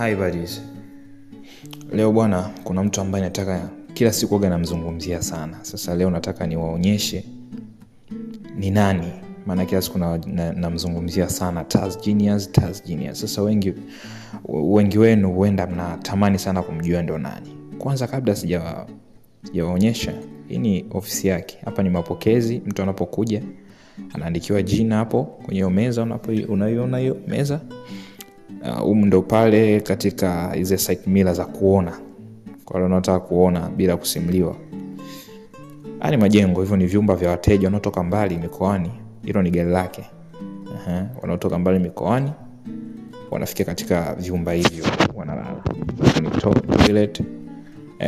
Hi buddies. Leo bwana, kuna mtu ambaye nataka kila siku waga namzungumzia sana. Sasa leo nataka niwaonyeshe ni nani. Maana kila siku namzungumzia sana Taz Genius. Sasa wengi wenu huenda mnatamani sana kumjua ndo nani. Kwanza kabla sijawaonyesha, hii ni ofisi yake. Hapa ni mapokezi, mtu anapokuja anaandikiwa jina hapo kwenye hiyo meza, unaiona hiyo meza. Ndo pale katika hizo site mila za kuona, kwa wale wanaotaka kuona bila kusimuliwa. Haya majengo, hivyo ni vyumba vya wateja wanaotoka mbali mikoani. Hilo ni gari lake. Wanaotoka mbali mikoani wanafikia katika vyumba hivyo, wanalala. Ni toilet,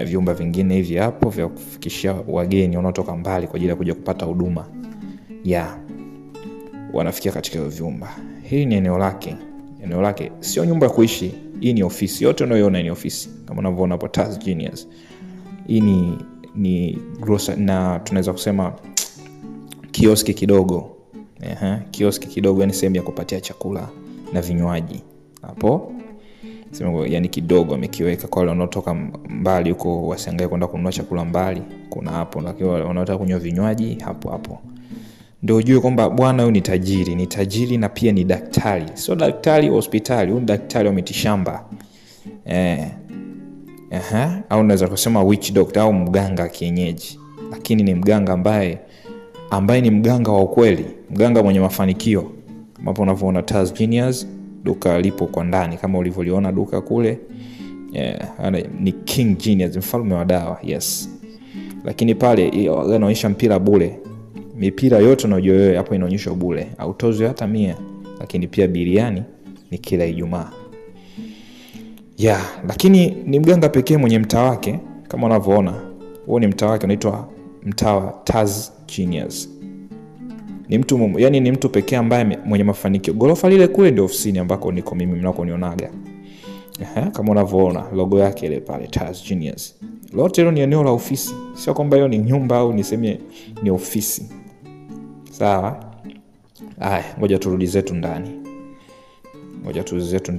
vyumba vingine hivi hapo vya kufikishia wageni wanaotoka mbali kwa ajili ya kuja kupata huduma. Wanafikia katika hiyo vyumba. Hii ni eneo lake. Eneo lake sio nyumba ya kuishi, hii ni ofisi. Yote unayoona ni ofisi. Kama unavyoona hapo Taz Genius. Hii ni grocery, na tunaweza kusema kioski kidogo. Kioski kidogo, yani sehemu ya kupatia chakula na vinywaji. Hapo sema yani kidogo amekiweka kwa wale wanaotoka mbali huko wasiangae kwenda kununua chakula mbali. Kuna hapo, lakini wanaotaka kunywa vinywaji hapo. Ndio ujue kwamba bwana huyu ni tajiri na pia ni daktari. Sio daktari wa hospitali, huyu daktari wa mitishamba. Au unaweza kusema witch doctor au mganga kienyeji. Lakini ni mganga ambaye ni mganga wa ukweli, mganga mwenye mafanikio. Hapo unavyoona Taz Genius, duka lipo kwa ndani kama ulivyoliona duka kule. Ni King Genius, mfalme wa dawa. Yes. Lakini pale anaonyesha mpira bure. Mipira yote unajua wewe hapo inaonyeshwa bure. Autozo hata 100, lakini pia biriani ni kila Ijumaa. Lakini ni mganga pekee mwenye mtaa wake kama unavyoona. Huo ni mtaa wake, unaitwa mtaa wa Taz Genius. Ni mtu pekee ambaye mwenye mafanikio. Gorofa lile kule ndio ofisini ambako niko mimi mnakonionaga. Kama unavyoona logo yake ile pale Taz Genius. Lote hilo ni eneo la ofisi. Sio kwamba hiyo ni nyumba au niseme ni ofisi. Sawa? Ngoja turudi zetu ndani.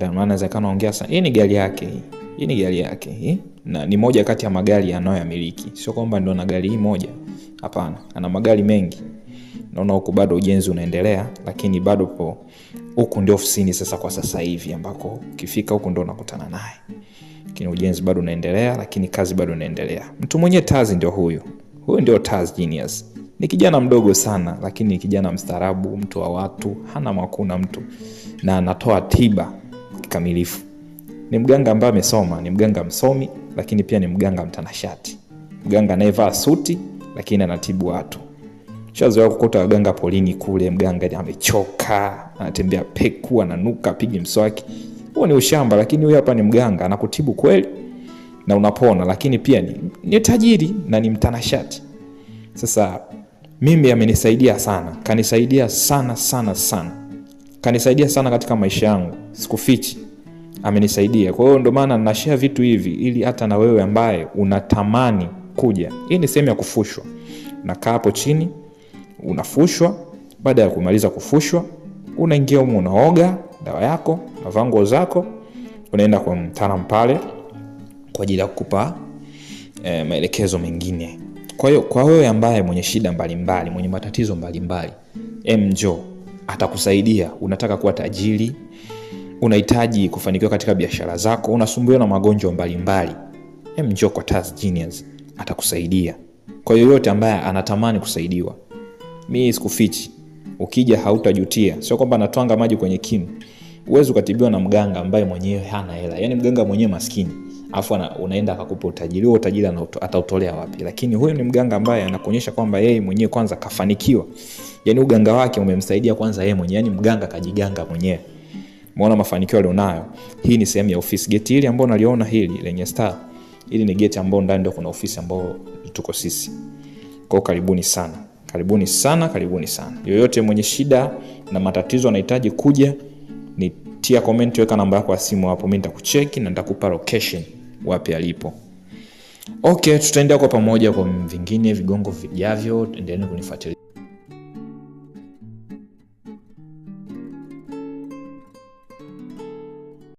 Maana naweza kanaongea sana. Hii ni gari yake hii. Na ni moja kati ya magari anayoyamiliki. Sio kwamba ndio ana gari hii moja. Hapana, ana magari mengi. Naona huko bado ujenzi unaendelea, lakini bado huko ndio ofisini sasa kwa sasa hivi, ambako ukifika huko ndio unakutana naye. Lakini ujenzi bado unaendelea, lakini kazi bado inaendelea. Mtu mwenye Taz ndio huyu. Huyu ndio Taz Genius. Ni kijana mdogo sana, lakini ni kijana mstaarabu, mtu wa watu, hana makuna mtu, na anatoa tiba kikamilifu. Ni mganga ambaye amesoma, ni mganga msomi, lakini pia ni mganga mtanashati. Mganga anayevaa suti, lakini anatibu watu. Shazoea kukuta waganga polini kule, mganga amechoka, anatembea peku, ananuka, apigi mswaki. Huo ni ushamba, lakini huyu hapa ni mganga, anakutibu kweli na unapona, lakini pia ni tajiri na ni mtanashati. Sasa mimi amenisaidia sana, kanisaidia sana. Kanisaidia sana katika maisha yangu, sikufichi. Amenisaidia. Kwa hiyo ndio maana ninashare vitu hivi ili hata na wewe ambaye unatamani kuja. Hii ni sehemu ya kufushwa. Unakaa hapo chini, unafushwa. Baada ya kumaliza kufushwa, unaingia huko, unaoga dawa yako, unavaa nguo zako, unaenda kwa mtaalamu pale kwa ajili ya kukupa maelekezo mengine. Kwa hiyo kwa wewe ambaye mwenye shida mbalimbali, mwenye matatizo mbalimbali, njoo, atakusaidia. Unataka kuwa tajiri, unahitaji kufanikiwa katika biashara zako, unasumbuliwa na magonjwa mbalimbali, njoo kwa Taz Genius, atakusaidia. Kwa hiyo yote ambaye anatamani kusaidiwa, mimi sikufichi, ukija hautajutia. Sio kwamba natwanga maji kwenye kinu. Uwezo ukatibiwa na mganga ambaye mwenyewe hana hela. Yaani mganga mwenyewe maskini, afu unaenda akakupa utajiri. Huo utajiri atautolea wapi? Lakini huyo ni mganga ambaye anakuonyesha kwamba yeye mwenyewe kwanza kafanikiwa. Yaani uganga wake umemsaidia kwanza yeye mwenyewe. Yaani mganga kajiganga mwenyewe. Umeona mafanikio alionayo. Hii ni sehemu ya ofisi. Geti hili ambalo unaliona hili lenye star, hili ni geti ambalo ndani ndio kuna ofisi ambao tuko sisi. Kwa karibuni sana. Yoyote mwenye shida na matatizo anahitaji kuja, nitia comment, weka namba yako ya simu hapo, mimi nitakucheki na nitakupa location wapi alipo. Tutaendelea kwa pamoja kwa vingine vigongo vijavyo. Endeleeni kunifuatilia.